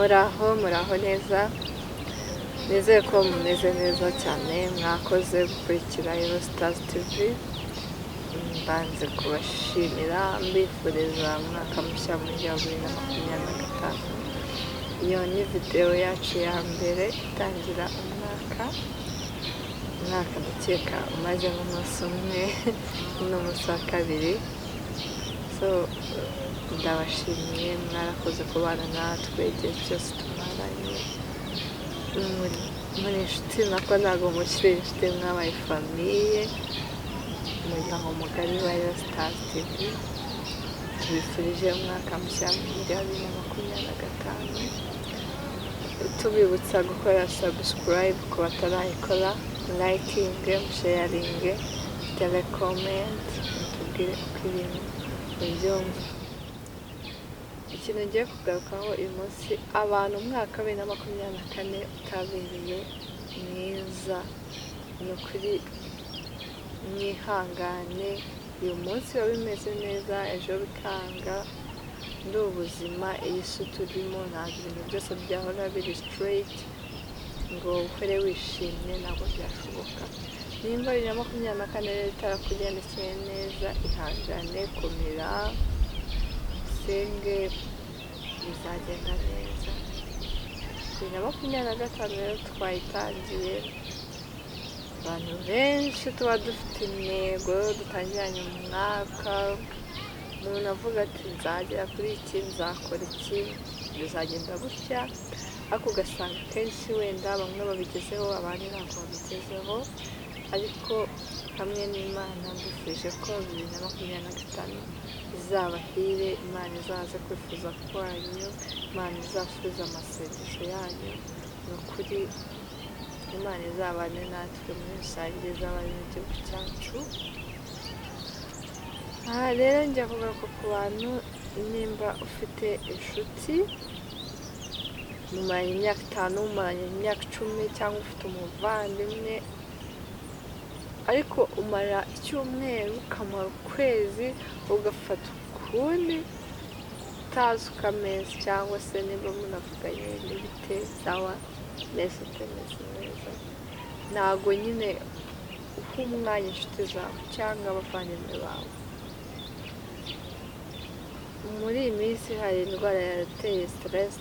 muraho neza nizeye ko mumeze neza cyane mwakoze gukurikira Eurostars TV mbanze kubashimira mbifuriza umwaka mushya muri 2025 iyo ni video yacu ya mbere itangira umwaka ndakeka umaze nk'umunsi umwe n'umunsi wa kabiri so ndabashimiye mwarakoze kubana natwe igihe cyose tumaranye muri inshuti nako ntabwo mukiri inshuti mwabaye famiye umuryango mugari wa Eurostars TV tubifurije umwaka mushya muri 2025 tubibutsa gukora subscribe ku batarayikora liking sharing comment tubwire uko ibintu ubyumva ikintu ngiye kugarukaho uyu munsi abantu umwaka wa 2024 utabereye mwiza ni ukuri mwihangane uyu munsi biba bimeze neza ejo bikanga ndi ubuzima iyi si turimo ntabwo ibintu byose byahora biri straight ngo ukore wishimye ntabwo byashoboka nimba 2024 rero itarakugendekeye neza ihangane kumira senge bizagenda neza 2025 rero twayitangiye abantu benshi tuba dufite intego dutangiranye mu mwaka umuntu avuga ati nzagera kuri iki nzakora iki bizagenda gutya ariko ugasanga kenshi wenda bamwe babigezeho abandi ntabwo babigezeho ariko hamwe n'Imana mbifuje ko 2025 izabahire Imana izaze kwifuza kwanyu Imana izasubiza amasengesho yanyu ni ukuri Imana izabane natwe muri rusange izabane n'igihugu cyacu rero njya kugaruka ku bantu nimba ufite inshuti mumaranye imyaka 5 mumaranye imyaka 10 cyangwa ufite umuvandimwe ariko umara icyumweru ukamara ukwezi ugafata ukundi utazi ukameza cyangwa se niba munavuganye n'ibite sawa neza utameze neza ntabwo nyine uha umwanya inshuti zawe cyangwa abavandimwe bawe muri iyi minsi hari indwara yateye stress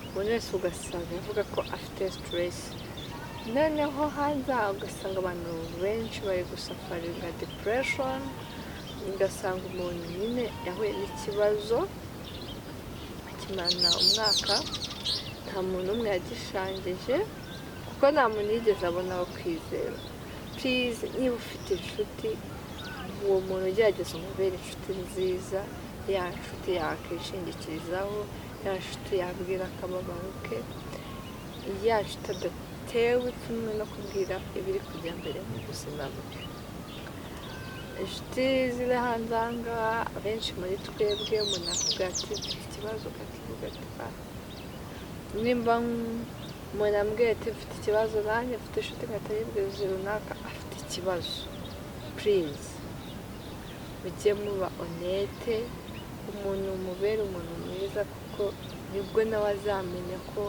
umuntu wese ugasanga avuga ko afite stress noneho hanze ugasanga abantu benshi bari gusafaringa depression ugasanga umuntu nyine yahuye n'ikibazo akimana umwaka nta muntu umwe yagishangije kuko nta muntu yigeze abona aho kwizera please niba ufite inshuti uwo muntu ugerageza umubere inshuti nziza ya nshuti yakishingikirizaho ya nshuti yabwira akababaro ke ya nshuti adatewe ipfunwe no kubwira ibiri kujya mbere mu buzima bwe inshuti ziri hanze aha ngaha abenshi muri twebwe umuntu akubwira ati mfite ikibazo ukakivuga ati nimba umuntu ambwira ati mfite ikibazo nanjye mfite inshuti nkataribwiriza runaka afite ikibazo please mujye muba honete umuntu umubere umuntu mwiza kuko nibwo nawe azamenya ko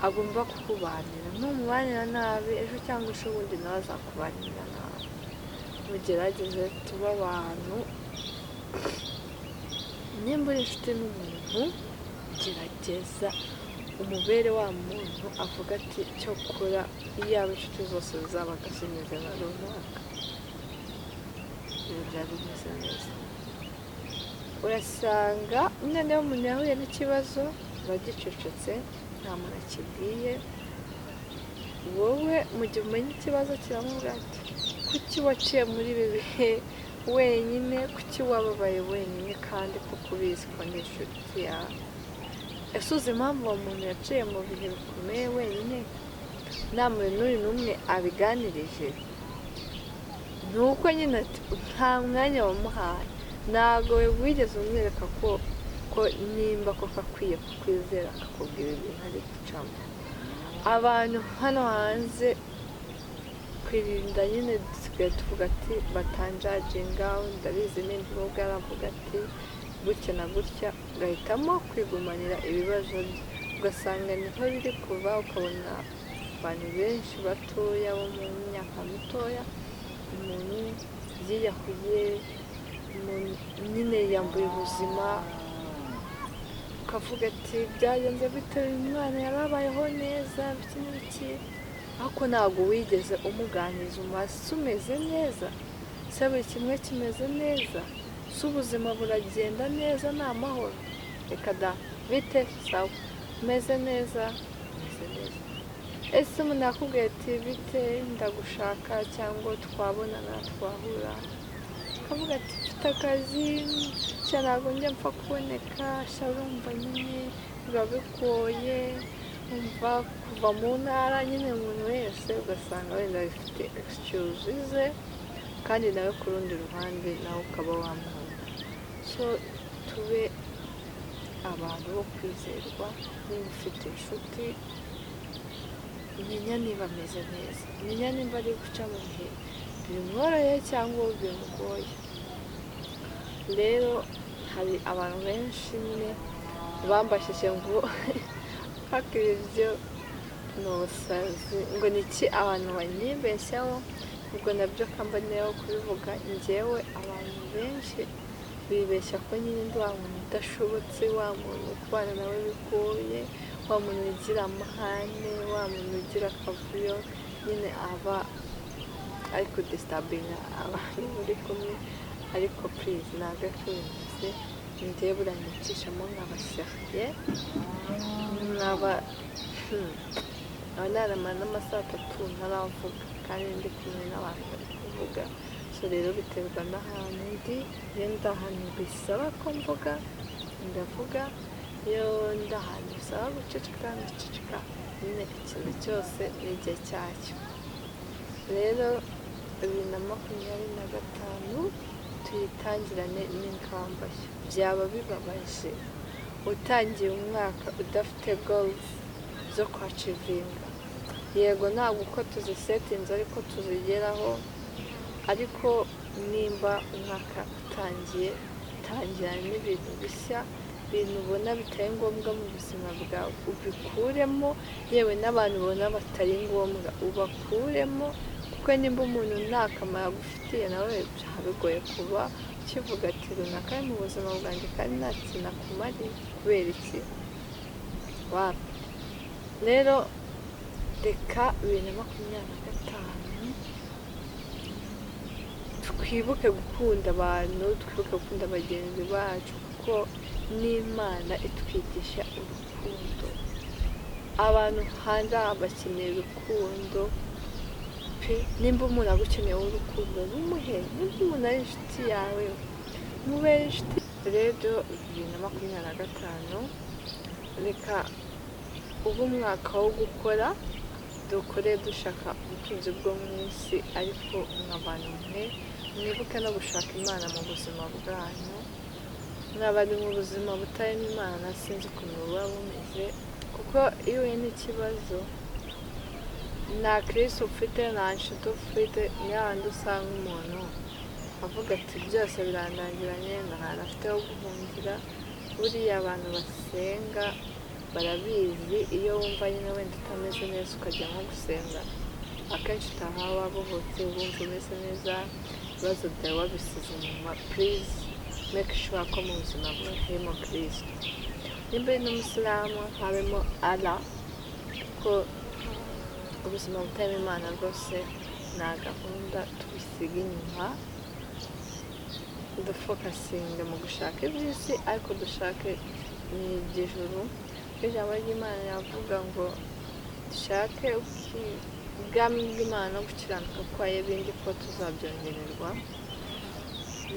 agomba kukubanira numubanira nabi ejo cyangwa ubundi nawe azakubanira nabi mugerageze tuba abantu nimba uri inshuti n'umuntu gerageza umubere wa muntu avuga ati cyo kora iyaba inshuti zose zabaga zimeze nka runaka byaba bimeze neza urasanga noneho umuntu yahuye n'ikibazo bagicecetse nta muntu akibwiye wowe mu gihe umenya ikibazo kiramubwira ati kuki waciye muri ibi bihe wenyine kuki wababaye wenyine kandi kuko ubizi ko ni inshuti yawe ese uzi impamvu uwo muntu yaciye mu bihe bikomeye wenyine nta muntu n'uyu n'umwe abiganirije ni uko nyine nta mwanya wamuhaye ntabwo wigeze umwereka ko nimba koko akwiye kukwizera akakubwira ibintu ari gucamo abantu hano hanze kwirinda nyine dusigaye tuvuga ati batanjajinga ndabizi n'indi mubwo aravuga ati gutya na gutya, ugahitamo kwigumanira ibibazo bye, ugasanga niho biri kuva. Ukabona abantu benshi batoya bo mu myaka mitoya, umuntu yiyahuye, nyine yambuye ubuzima, ukavuga ati byagenze bite, uyu mwana yarabayeho neza biki n'ibiki, ariko ntabwo wigeze umuganiriza umase umeze neza, se buri kimwe kimeze neza, se ubuzima buragenda neza, ni amahoro, reka da, bite, sawa, umeze neza, umeze neza. Ese umuntu yakubwiye ati bite, ndagushaka, cyangwa twabonana twahura, ukavuga ati mfite akazi, ntabwo njya mpfa kuboneka, urumva nyine biba bigoye, umva kuva mu ntara, nyine umuntu wese ugasanga wenda bifite excuse ze, kandi nawe ku rundi ruhande nawe ukaba wamwumva. So tube abantu bo kwizerwa. Niba ufite inshuti, menya niba ameze neza, menya niba ari guca mu bihe bimworoheye cyangwa bimugoye. Rero hari abantu benshi nyine bambashije ngo hakiri ibyo ni ubusazi, ngo ni iki abantu banyibeshyaho, ubwo nabyo kambaneho kubivuga. Njyewe abantu benshi bibeshya ko nyine ndi wa muntu udashobotse, wa muntu kubana nawe bigoye, wa muntu ugira amahane, wa muntu ugira akavuyo, nyine aba ari kudisitabinga abantu muri kumwe. Ariko please ntabwo bimeze, njyewe buranyicishamo nk'abashyariye, nkaba naramara n'amasaha 3 ntaravuga, kandi ndi kumwe n'abantu bari kuvuga. So rero biterwa n'ahantu ndi. Iyo ndi ahantu bisaba ko mvuga, ndavuga. Iyo ndi ahantu bisaba guceceka, ndaceceka. Nyine ikintu cyose n'igihe cyacyo. Rero 2025 tuyitangirane n'ingamba nshya. Byaba bibabaje utangiye umwaka udafite goals zo kwacivinga. Yego ntabwo uko tuzisetinze ariko tuzigeraho, ariko nimba umwaka utangiye, tangirana n'ibintu bishya, ibintu ubona bitari ngombwa mu buzima bwawe ubikuremo, yewe n'abantu ubona batari ngombwa ubakuremo, kuko nimba umuntu nta kamaro agufitiye, nawe byaba bigoye kuba ukivuga ati runaka ari mu buzima bwanjye kandi nta kintu akumariye. Kubera iki? Wapi? Rero reka 2025 twibuke gukunda abantu, twibuke gukunda bagenzi bacu, kuko n'Imana itwigisha urukundo. Abantu hanze bakeneye urukundo pe. Nimba umuntu agukeneye urukundo, rumuhe. Nimba umuntu ari inshuti yawe, mubere inshuti. Rero 2025 reka ubu umwaka wo gukora, dukore dushaka ubutunzi bwo mu isi, ariko nk'abantu mwibuke no gushaka Imana mu buzima bwanyu. Mwabari mu buzima butarimo Imana, sinzi ukuntu buba bumeze, kuko iyo uhuye n'ikibazo nta Kristo ufite, nta nshuti ufite, niyo handi usanga umuntu avuga ati byose birandangiranye, nta hantu afite ho guhungira. Buriya abantu basenga barabizi, iyo wumva nyine wenda utameze neza ukajya nko gusenga, akenshi utaha wabohotse, wumva umeze neza, ibibazo byawe wabisize inyuma. Please make sure ko mu buzima bwawe harimo Kristo. Nimba uri n'umusilamu, habemo Allah, ko ubuzima butarimo Imana rwose nta gahunda, tubisiga inyuma, dufokasinge mu gushaka iby'isi, ariko dushake n'iby'ijuru. Ijambo ry'Imana yavuga ngo dushake ubwami bw'Imana no gukiranuka kwayo, ibindi ko tuzabyongererwa.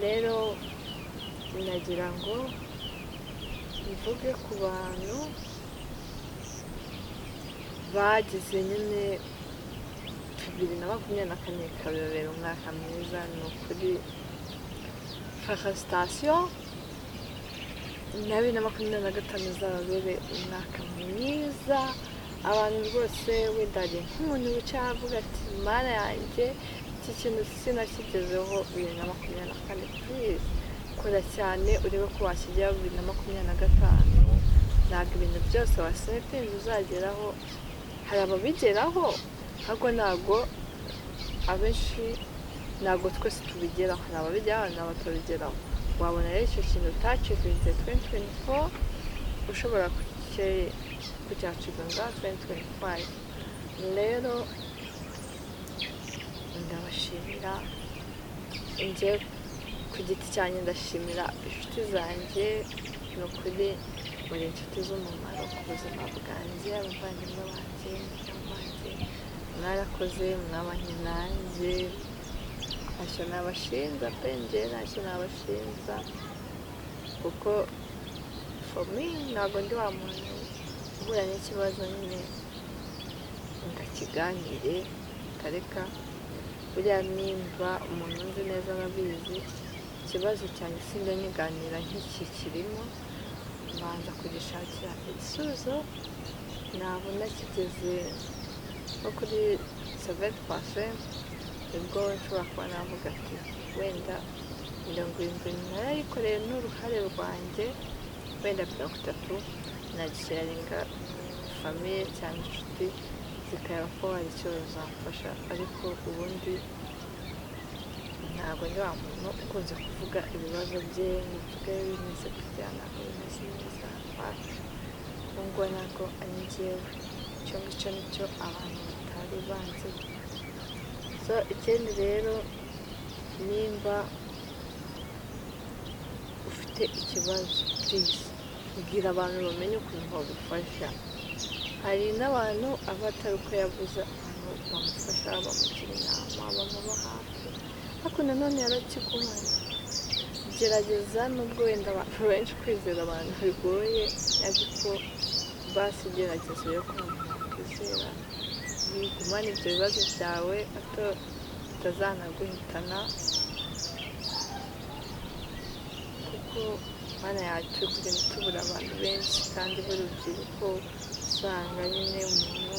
Rero nagira ngo mvuge ku bantu bagize nyine 2024 kababera umwaka mwiza. Ni ukuri felicitation, 2025 izababere umwaka mwiza. Abantu rwose widari nk'umuntu wicaye avuga ati Mana yanjye, iki kintu sinakigezeho 2024, please kora cyane urebe ko washyigiraho 2025, ntabwo ibintu byose wasetinze uzageraho. Hari ababigeraho ariko ntabwo abenshi, ntabwo twese tubigeraho. Hari ababigeraho n'abatabigeraho. Wabona rero icyo kintu utacivinze 2024 ushobora kucyacivinga 2025. rero ndabashimira, njye ku giti cyanjye ndashimira inshuti zanjye, ni ukuri muri inshuti z'umumaro ku buzima bwanjye, abavandimwe banjye, umuryango wanjye, mwarakoze, mwabanye nanjye, ntacyo nabashinja pe, njye ntacyo nabashinja, kuko for me ntabwo ndi wa muntu uhura n'ikibazo nyine ndakiganire kareka. Buriya nimba umuntu nzi neza ababizi, ikibazo cyanjye sinjya nkiganira nk'iki kirimo, mbanza kugishakira igisubizo, nabona kigeze nko kuri 70%, nibwo nshobora kuba navuga ati wenda 70 narayikoreye n'uruhare rwanjye, wenda 30 nagisharinga famiye cyangwa inshuti zikareba ko hari icyo bizamfasha. Ariko ubundi ntabwo ndi wa muntu ukunze kuvuga ibibazo bye, mvuge bimeze kugira ntabwo bimeze neza wacu, ngo ntabwo ari njyewe, icyo ngicyo nicyo abantu batari banzi. So ikindi rero, nimba ufite ikibazo please bwira abantu bamenye ukuntu bagufasha. Hari n'abantu aba atari uko yavuze, abantu bamufasha, bamugira inama, bamuba hafi, ariko nanone yarakiguhaye. Gerageza, nubwo wenda abantu benshi kwizera abantu bigoye, ariko basi gerageza yo kwizera, bigumane ibyo bibazo byawe hato bitazanaguhitana, kuko Mana yacu turi kugenda tubura abantu benshi kandi b'urubyiruko, usanga nyine umuntu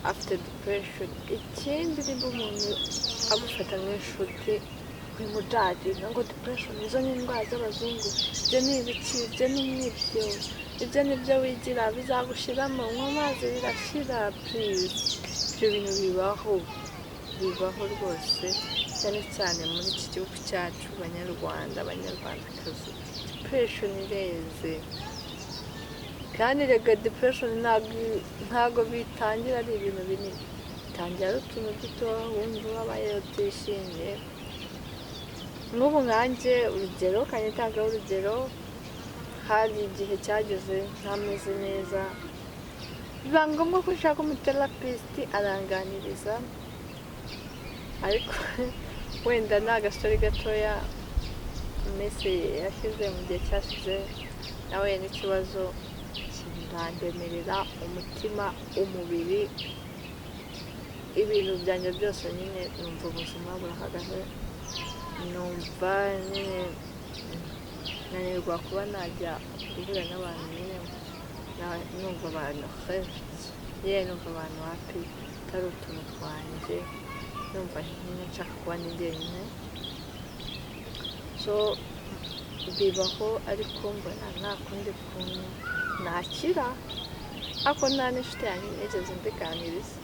afite depression. Ikindi niba umuntu agufata nk'inshuti wimujadinga ngo depression izo ni indwara z'abazungu, ibyo ni ibiki, ibyo ni nk'ibyo, ibyo ni byo wigira bizagushiramo, nywa amazi birashira, please. Ibyo bintu bibaho rwose, cyane cyane muri iki gihugu cyacu, Banyarwanda, Banyarwandakazi. Depression ireze, kandi rega depression ntabwo bitangira ari ibintu binini, bitangira ari utuntu duto, wumva wabaye utishimye. N'ubu nkanjye urugero, kanyitangaho urugero, hari igihe cyageze ntameze neza, biba ngombwa ko ushaka umuterapisiti aranganiriza, ariko wenda ni agastori gatoya Messi yashyize mu gihe cyashize, nawe n'ikibazo kirandemerera umutima, umubiri, ibintu byanjye byose. Nyine numva ubuzima burahagaze, numva nyine nanirwa kuba najya guhura n'abantu, nyine numva abantu numva abantu happy, atari utuntu twanjye, numva nyine nshaka kuba ndi jyenyine. So bibaho, ariko mbona nta kundi kuntu nakira, ariko nta n'inshuti yanjye nigeze mbiganiriza,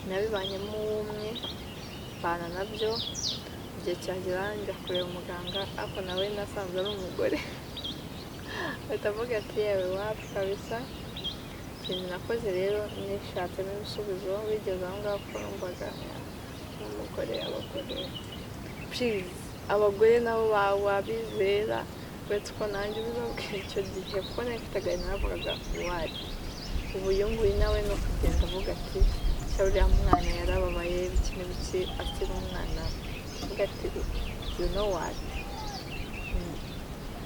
nabibanyemo umwe mbana nabyo, igihe cyagera njya kureba umuganga, ariko nawe nasanze ari umugore. Batavuga ati yewe wapi kabisa. Ikintu nakoze rero, nishatsemo ibisubizo, bigeze aho ngaho ko numvaga n'umugore. Please, abagore nabo wabizera, uretse ko nanjye ubibabwira icyo gihe, kuko nafite agahinda navugaga wari ubu uyu nguyu nawe no kugenda avuga ati uriya mwana yarababaye, biki n'ibiki, akiri umwana. Avuga ati you know what,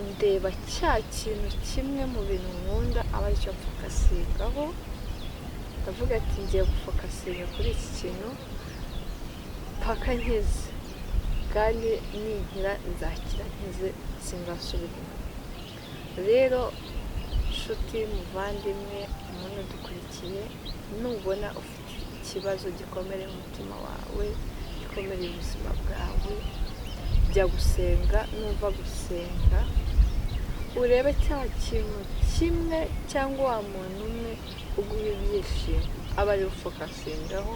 ndeba cya kintu kimwe mu bintu nkunda aba aricyo mfokasingaho, ndavuga ati ngiye gufokasinga kuri iki kintu mpaka nkize, kandi ninkira nzakira nkize, singasubira inyuma. Rero nshuti, muvandimwe, umuntu udukurikiye, nubona ufite ikibazo gikomere mu mutima wawe, gikomere ubuzima bwawe, jya gusenga, numva gusenga urebe cya kintu kimwe cyangwa wa muntu umwe uguha ibyishimo, aba ari ufokasingaho.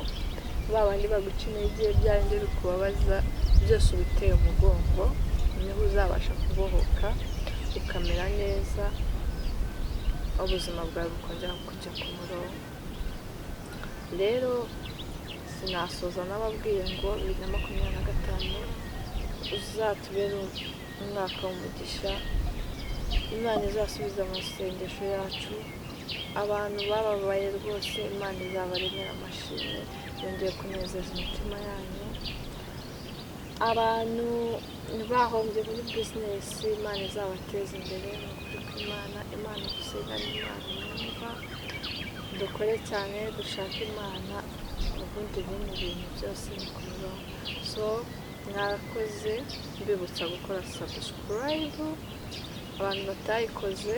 Ba bandi baguca intege, bya bindi biri kubabaza byose ubiteye umugongo, niho uzabasha kubohoka ukamera neza, ubuzima bwawe bukongera kujya ku murongo. Rero sinasoza n'ababwiye ngo 2025 uzatubere umwaka w'umugisha, Imana izasubiza amasengesho yacu, abantu bababaye rwose Imana izabaremera amashimwe, yongeye kunezeza imitima yanyu. Abantu bahombye muri bizinesi Imana izabateza imbere, ni ukuri kw'Imana gusenga n'Imana yumva, dukore cyane dushake Imana, ubundi ibindi bintu byose ni ku murongo. So mwarakoze, mbibutsa gukora subscribe, abantu batayikoze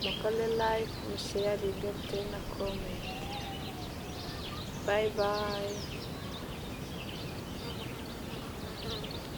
mukore like, musharinge, mutere na comment. Bye bye.